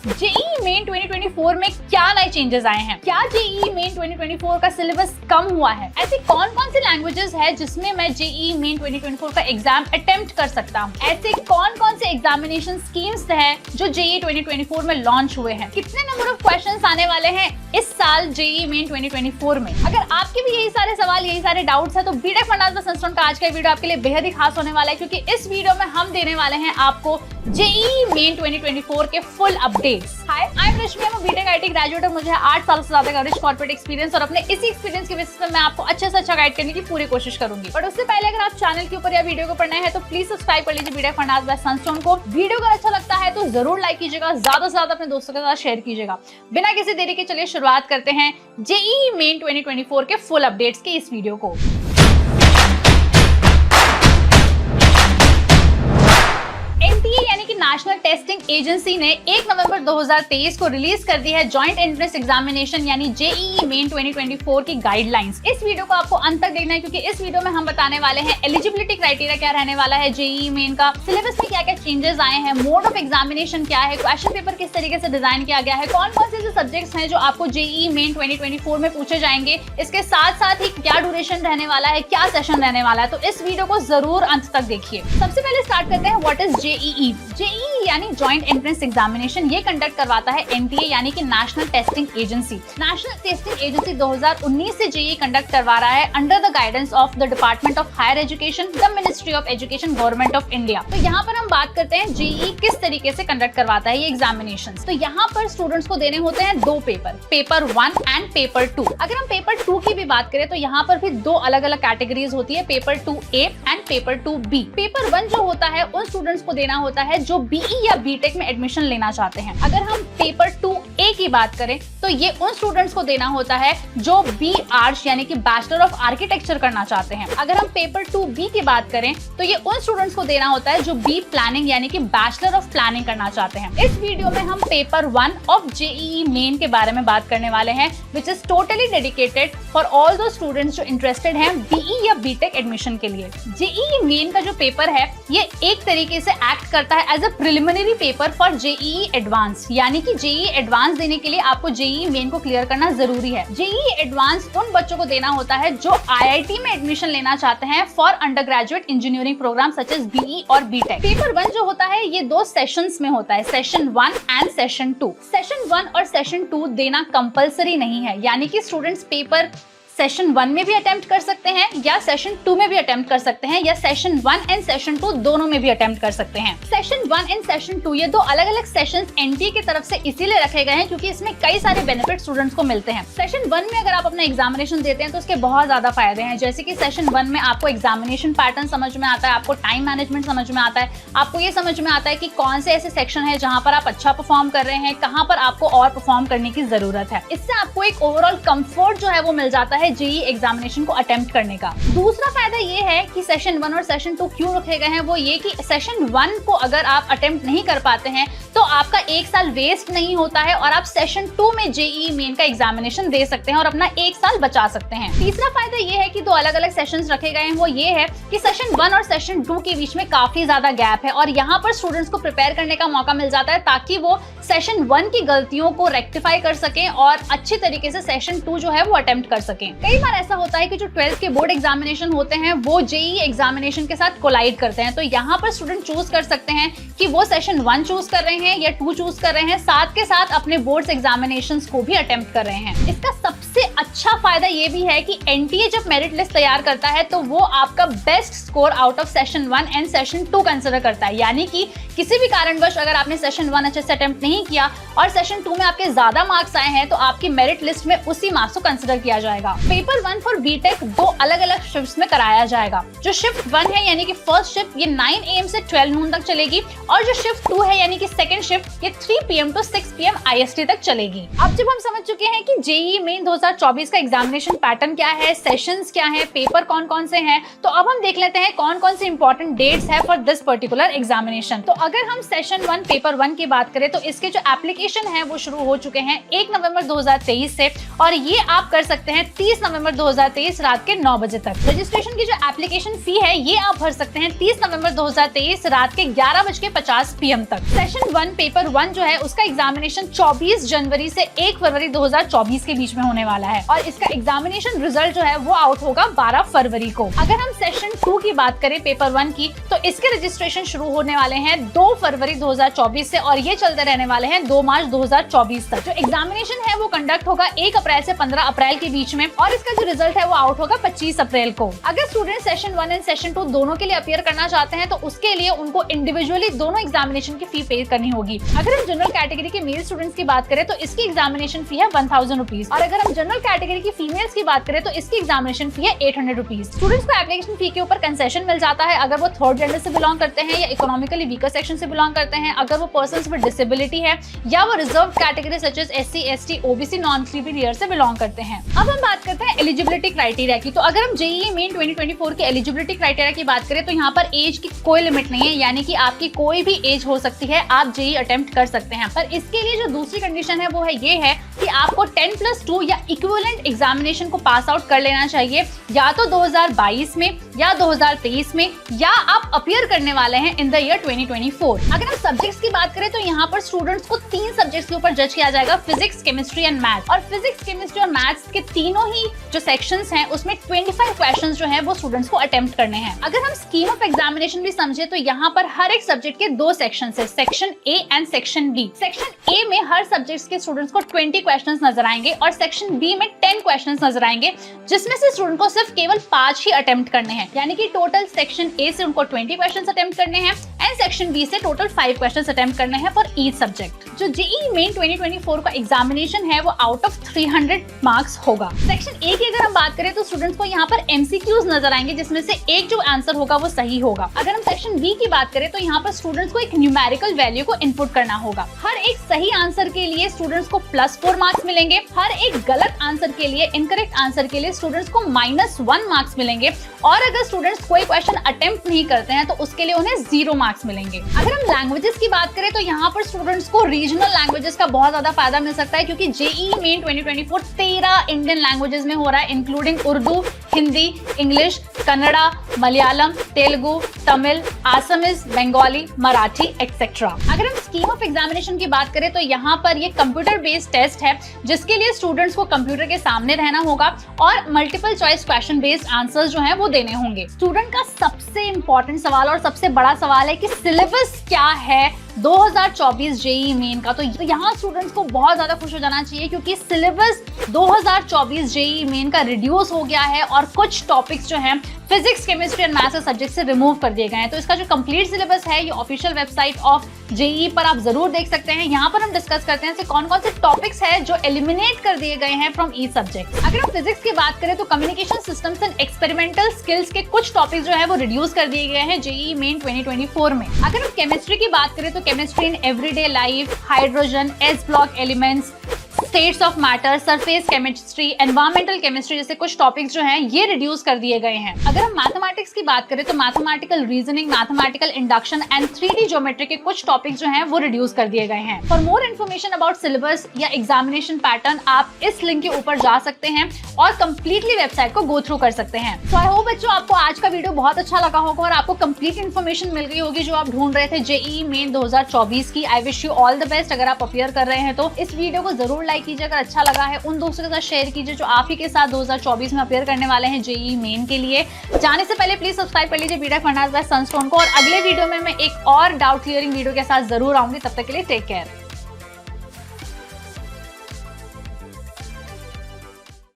JEE main 2024 में क्या नए चेंजेस आए हैं? क्या जेईई मेन 2024 का सिलेबस कम हुआ है? ऐसी कौन कौन सी लैंग्वेजेस है जिसमें मैं जेईई मेन 2024 का एग्जाम अटेम्प्ट कर सकता हूँ? ऐसे कौन कौन से एग्जामिनेशन स्कीम्स हैं जो जेईई 2024 में लॉन्च हुए हैं? कितने नंबर ऑफ क्वेश्चंस आने वाले हैं इस साल जेईई मेन 2024 में? अगर आपके भी यही सारे सवाल, यही सारे डाउट्स है तो बीटेक फंडामेंटल संस्करण का आज का वीडियो आपके लिए बेहद ही खास होने वाला है, क्योंकि इस वीडियो में हम देने वाले हैं आपको जेईई मेन 2024 के full updates. Hi, I am Rashmi, मैं बीटेक आईटी ग्रेजुएट और मुझे 8 साल से ज्यादा का रिच कॉर्पोरेट एक्सपीरियंस और अपने इसी एक्सपीरियंस के बेसिस पे मैं आपको अच्छे से अच्छा गाइड करने की पूरी कोशिश करूंगी। बट उससे पहले अगर आप चैनल के ऊपर या वीडियो को पढ़ना है तो प्लीज सब्सक्राइब कर लीजिए बीटेक फंडामेंटल संस्करण को। वीडियो अगर अच्छा लगता है तो जरूर लाइक कीजिएगा, ज्यादा से ज्यादा अपने दोस्तों के साथ शेयर कीजिएगा। बिना किसी देरी के चलिए शुरुआत करते हैं जेईई मेन 2024 के फुल अपडेट्स के इस वीडियो को। एनटीए यानी कि नेशनल टेस्टिंग एजेंसी ने 1 नवंबर 2023 को रिलीज कर दी है जॉइंट एंट्रेंस एग्जामिनेशन यानी जेईई मेन 2024 की गाइडलाइंस। इस वीडियो को आपको अंत तक देखना है, क्योंकि इस वीडियो में हम बताने वाले हैं एलिजिबिलिटी क्राइटेरिया क्या रहने वाला है जेईई मेन का, सिलेबस में क्या क्या चेंजेस आए हैं, मोड ऑफ एग्जामिनेशन क्या है, क्वेश्चन पेपर किस तरीके से डिजाइन किया गया है, कौन कौन से सब्जेक्ट्स हैं जो आपको जेईई मेन 2024 में पूछे जाएंगे, इसके साथ साथ ही क्या ड्यूरेशन रहने वाला है, क्या सेशन रहने वाला है। तो इस वीडियो को जरूर अंत तक देखिए। सबसे पहले स्टार्ट करते हैं व्हाट इज जेईई। जेईई यानी जॉइंट एंट्रेंस एग्जामिनेशन, ये कंडक्ट करवाता है एनटीए यानी कि national testing agency. National testing agency 2019 से जेईई कंडक्ट करवा रहा है under the guidance of the department of higher education, the ministry of education, government of India. तो यहाँ पर हम बात करते हैं जेईई किस तरीके से कंडक्ट करवाता है ये एग्जामिनेशन। तो यहाँ पर स्टूडेंट्स को देने होते हैं 2 पेपर, पेपर 1 एंड पेपर 2। अगर हम पेपर 2 की भी बात करें तो यहाँ पर भी 2 अलग अलग कैटेगरीज होती है, paper 2A and paper 2B। Paper 1 जो होता है उन स्टूडेंट्स को देना होता है जो बीई या बीटेक में एडमिशन लेना चाहते हैं। अगर हम पेपर 2A की बात करें तो ये उन स्टूडेंट्स को देना होता है जो बी आर्ट्स यानी कि बैचलर ऑफ आर्किटेक्चर करना चाहते हैं। अगर हम पेपर 2B की बात करें तो ये उन स्टूडेंट्स को देना होता है जो बी प्लानिंग यानी कि बैचलर ऑफ प्लानिंग करना चाहते हैं। इस वीडियो में हम पेपर 1 ऑफ जेईई मेन के बारे में बात करने वाले हैं, which is totally dedicated for all दो स्टूडेंट्स जो इंटरेस्टेड हैं बीई या बीटेक एडमिशन के लिए। जेईई मेन का जो पेपर है ये एक तरीके से एक्ट करता है as a preliminary paper for JEE advance, यानी कि जेईई एडवांस देने के लिए आपको जेईई मेन को क्लियर करना जरूरी है। जेईई एडवांस उन बच्चों को देना होता है जो आईआईटी में एडमिशन लेना चाहते हैं for undergraduate engineering program such as BE और बीटेक। पेपर 1 जो होता है ये 2 सेशंस में होता है, सेशन 1 एंड सेशन 2। सेशन 1 और सेशन 2 देना कंपलसरी नहीं है, यानी कि स्टूडेंट्स पेपर सेशन 1 में भी अटेम्प्ट कर सकते हैं या सेशन 2 में भी अटेम्प्ट कर सकते हैं, या सेशन 1 एंड सेशन 2 दोनों में भी अटेम्प्ट कर सकते हैं। सेशन 1 एंड सेशन 2 ये 2 अलग अलग सेशंस एनटीए की तरफ से इसीलिए रखे गए हैं क्योंकि इसमें कई सारे बेनिफिट स्टूडेंट्स को मिलते हैं। सेशन 1 में अगर आप अपना एग्जामिनेशन देते हैं तो उसके बहुत ज्यादा फायदे हैं, जैसे कि सेशन 1 में आपको एग्जामिनेशन पैटर्न समझ में आता है, आपको टाइम मैनेजमेंट समझ में आता है, आपको ये समझ में आता है कि कौन से ऐसे सेक्शन है जहां पर आप अच्छा परफॉर्म कर रहे हैं, कहां पर आपको और परफॉर्म करने की जरूरत है। इससे आपको एक ओवरऑल कंफर्ट जो है वो मिल जाता है जेईई एग्जामिनेशन को अटेम्प्ट करने का। दूसरा फायदा ये है कि सेशन 1 और सेशन 2 क्यों रखे गए हैं, वो ये कि सेशन 1 को अगर आप अटेम्प्ट नहीं कर पाते हैं तो आपका 1 साल वेस्ट नहीं होता है और आप सेशन 2 में जेईई मेन का एग्जामिनेशन दे सकते हैं और अपना 1 साल बचा सकते हैं। तीसरा फायदा ये है कि 2 अलग अलग सेशंस रखे गए हैं, वो ये है कि सेशन 1 और सेशन 2 के बीच में काफी ज्यादा गैप है और यहाँ पर स्टूडेंट्स को प्रिपेयर करने का मौका मिल जाता है ताकि वो सेशन 1 की गलतियों को रेक्टिफाई कर सकें और अच्छी तरीके से सेशन 2 जो है वो अटेम्प्ट कर सकें। कई बार ऐसा होता है कि जो 12th के बोर्ड एग्जामिनेशन होते हैं वो जेईई एग्जामिनेशन के साथ कोलाइड करते हैं, तो यहाँ पर स्टूडेंट चूज कर सकते हैं कि वो सेशन 1 चूज कर रहे हैं या 2 चूज कर रहे हैं, साथ के साथ अपने बोर्ड्स एग्जामिनेशंस को भी अटेम्प्ट कर रहे हैं। इसका सबसे अच्छा फायदा ये भी है कि एनटीए जब मेरिट लिस्ट तैयार करता है तो वो आपका best score out of session 1 and session 2 consider करता है, यानी कि किसी भी कारणवश अगर आपने सेशन 1 अच्छे से अटेम्प्ट नहीं किया और सेशन 2 में आपके ज्यादा मार्क्स आए हैं तो आपकी मेरिट लिस्ट में उसी मार्क्स को कंसिडर किया जाएगा। पेपर 1 फॉर बीटेक 2 अलग अलग शिफ्ट्स में कराया जाएगा। जो शिफ्ट 1 है यानी कि फर्स्ट शिफ्ट ये 9 AM से 12 नून तक चलेगी और जो शिफ्ट 2 है यानी कि सेकंड शिफ्ट ये 3 PM to 6 PM IST तक चलेगी। अब जब हम समझ चुके हैं कि जेईई मेन 2024 का एग्जामिनेशन पैटर्न क्या है, सेशंस क्या है, पेपर कौन कौन से हैं, तो अब हम देख लेते हैं कौन कौन से इंपॉर्टेंट डेट्स है फॉर दिस पर्टिकुलर एग्जामिनेशन। तो अगर हम सेशन 1 पेपर 1 की बात करें तो इसके जो एप्लीकेशन है वो शुरू हो चुके हैं 1 नवंबर 2023 से और ये आप कर सकते हैं 30 30 नवंबर 2023 रात के 9 बजे तक। रजिस्ट्रेशन की जो एप्लीकेशन फी है ये आप भर सकते हैं 30 नवंबर 2023 रात के 11:50 PM तक। सेशन 1 पेपर 1 जो है उसका एग्जामिनेशन 24 जनवरी से 1 फरवरी 2024 के बीच में होने वाला है और इसका एग्जामिनेशन रिजल्ट जो है वो आउट होगा 12 फरवरी को। अगर हम सेशन 2 की बात करें पेपर 1 की, तो इसके रजिस्ट्रेशन शुरू होने वाले हैं 2 फरवरी 2024 से और ये चलते रहने वाले हैं 2 मार्च 2024 तक। जो एग्जामिनेशन है वो कंडक्ट होगा 1 अप्रैल से 15 अप्रैल के बीच में और इसका जो रिजल्ट है वो आउट होगा 25 अप्रैल को। अगर स्टूडेंट सेशन 1 एंड सेशन 2 दोनों के लिए अपीयर करना चाहते हैं तो उसके लिए उनको इंडिविजुअली दोनों एग्जामिनेशन की फी पे करनी होगी। अगर हम जनरल कैटेगरी के मेल स्टूडेंट्स की बात करें तो इसकी एग्जामिनेशन फी है 1000 रुपीज और अगर हम जनरल कैटेगरी की फीमेल्स की बात करें तो इसकी एग्जामिनेशन फी है 800 रुपीज। स्टूडेंट्स को एप्लीकेशन फी के ऊपर कंसेशन मिल जाता है अगर वो थर्ड जेंडर से बिलोंग करते हैं या इकोनॉमिकली वीकर सेक्शन से बिलोंग करते हैं, अगर वो पर्सन्स विद डिसेबिलिटी है या वो reserve category such as SC, ST, OBC, non criminal से बिलोंग करते हैं। अब हम बात करते हैं एलिजिबिलिटी क्राइटेरिया की। तो अगर हम JEE मेन 2024 के एलिजिबिलिटी क्राइटेरिया की बात करें तो यहाँ पर एज की कोई लिमिट नहीं है, यानी कि आपकी कोई भी एज हो सकती है, आप JEE अटेम्प्ट कर सकते हैं। पर इसके लिए जो दूसरी कंडीशन है वो है ये है कि आपको 10+2 या इक्विवेलेंट एग्जामिनेशन को पास आउट कर लेना चाहिए, या तो 2022 में या 2023 में, या आप अपीयर करने वाले हैं इन द ईयर 2024। अगर हम सब्जेक्ट्स की बात करें तो यहाँ पर स्टूडेंट्स को 3 सब्जेक्ट्स के ऊपर जज किया जाएगा, फिजिक्स, केमिस्ट्री एंड मैथ्स। और फिजिक्स, केमिस्ट्री और मैथ्स के तीनों ही जो सेक्शंस हैं उसमें 25 क्वेश्चंस जो हैं वो स्टूडेंट्स को अटेम्प्ट करने हैं। अगर हम स्कीम ऑफ एग्जामिनेशन भी समझे तो यहाँ पर हर एक सब्जेक्ट के 2 सेक्शन है, section A and section B। Section A में हर सब्जेक्ट के स्टूडेंट्स को 20 क्वेश्चन नजर आएंगे और सेक्शन B में 10 क्वेश्चन नजर आएंगे, जिसमें से स्टूडेंट को सिर्फ केवल 5 ही अटेम्प्ट करने हैं, यानी कि टोटल सेक्शन A से उनको 20 क्वेश्चन अटेम्प्ट करने हैं एंड सेक्शन B से टोटल 5 क्वेश्चन अटेम्प्ट करने हैं फॉर ईच सब्जेक्ट। जो JEE मेन 2024 का एग्जामिनेशन है वो आउट ऑफ 300 मार्क्स होगा। सेक्शन A की अगर हम बात करें तो स्टूडेंट्स को यहाँ पर MCQs नजर आएंगे, जिसमें से एक जो आंसर होगा वो सही होगा। अगर हम सेक्शन B की बात करें तो यहाँ पर स्टूडेंट्स को एक न्यूमेरिकल वैल्यू को इनपुट करना होगा। हर एक सही आंसर के लिए स्टूडेंट्स को +4 मार्क्स मिलेंगे, हर एक गलत आंसर के लिए, इनकरेक्ट आंसर के लिए स्टूडेंट्स को -1 मार्क्स मिलेंगे और अगर स्टूडेंट्स कोई क्वेश्चन अटेम्प्ट नहीं करते हैं तो उसके लिए उन्हें 0 मार्क्स मिलेंगे। अगर हम लैंग्वेजेस की बात करें तो यहाँ पर स्टूडेंट्स को रीजनल लैंग्वेजेस का बहुत ज्यादा फायदा मिल सकता है, क्योंकि JEE मेन 2024 13 इंडियन लैंग्वेजेस में हो रहा है, including Urdu, Hindi, English, Kannada, Malayalam, Telugu, Tamil, Assamese, Bengali, Marathi etcetera. अगर हम स्कीम ऑफ एग्जामिनेशन की बात करें तो यहाँ पर ये कंप्यूटर बेस्ड टेस्ट है, जिसके लिए स्टूडेंट्स को कंप्यूटर के सामने रहना होगा और multiple choice question based answers जो हैं वो देने होंगे। स्टूडेंट का सबसे इंपॉर्टेंट सवाल और सबसे बड़ा सवाल है कि सिलेबस क्या है 2024 JEE मेन का। तो यहाँ स्टूडेंट्स को बहुत ज्यादा खुश हो जाना चाहिए, क्योंकि सिलेबस 2024 JEE मेन का रिड्यूस हो गया है और कुछ टॉपिक्स जो हैं physics, chemistry and maths subject से रिमूव कर दिए गए हैं। तो इसका जो कंप्लीट सिलेबस है ये ऑफिशियल वेबसाइट ऑफ JEE पर आप जरूर देख सकते हैं। यहाँ पर हम डिस्कस करते हैं कौन कौन से टॉपिक्स है जो एलिमिनेट कर दिए गए हैं फ्रॉम ईच सब्जेक्ट। अगर हम फिजिक्स की बात करें तो communication systems and experimental skills के कुछ टॉपिक्स जो है वो रिड्यूस कर दिए गए हैं JEE मेन 2024 में। अगर हम केमिस्ट्री की बात करें तो chemistry in everyday life, hydrogen, S block elements, states of matter, surface chemistry, environmental chemistry जैसे कुछ टॉपिक्स जो हैं ये रिड्यूस कर दिए गए हैं। अगर हम मैथमेटिक्स की बात करें तो mathematical reasoning, mathematical induction and 3D geometry के कुछ टॉपिक्स जो हैं वो रिड्यूस कर दिए गए हैं। For more information about syllabus या एग्जामिनेशन पैटर्न आप इस लिंक के ऊपर जा सकते हैं और कंप्लीटली वेबसाइट को गो थ्रू कर सकते हैं। तो आई होप बच्चों आपको आज का वीडियो बहुत अच्छा लगा होगा और आपको कंप्लीट इन्फॉर्मेशन मिल गई होगी जो आप ढूंढ रहे थे JEE मेन 2024 की। I wish you all the best. अगर आप अपीयर कर रहे हैं तो इस वीडियो को जरूर लाइक कीजिए, अगर अच्छा लगा है उन दोस्तों के साथ शेयर कीजिए जो आप ही के साथ 2024 में अपीयर करने वाले हैं JEE मेन के लिए। जाने से पहले प्लीज सब्सक्राइब कर लीजिए BTech फंडास बाय सनस्टोन को और अगले वीडियो में मैं एक और डाउट क्लियरिंग वीडियो के साथ जरूर आऊंगी। तब तक के लिए टेक केयर।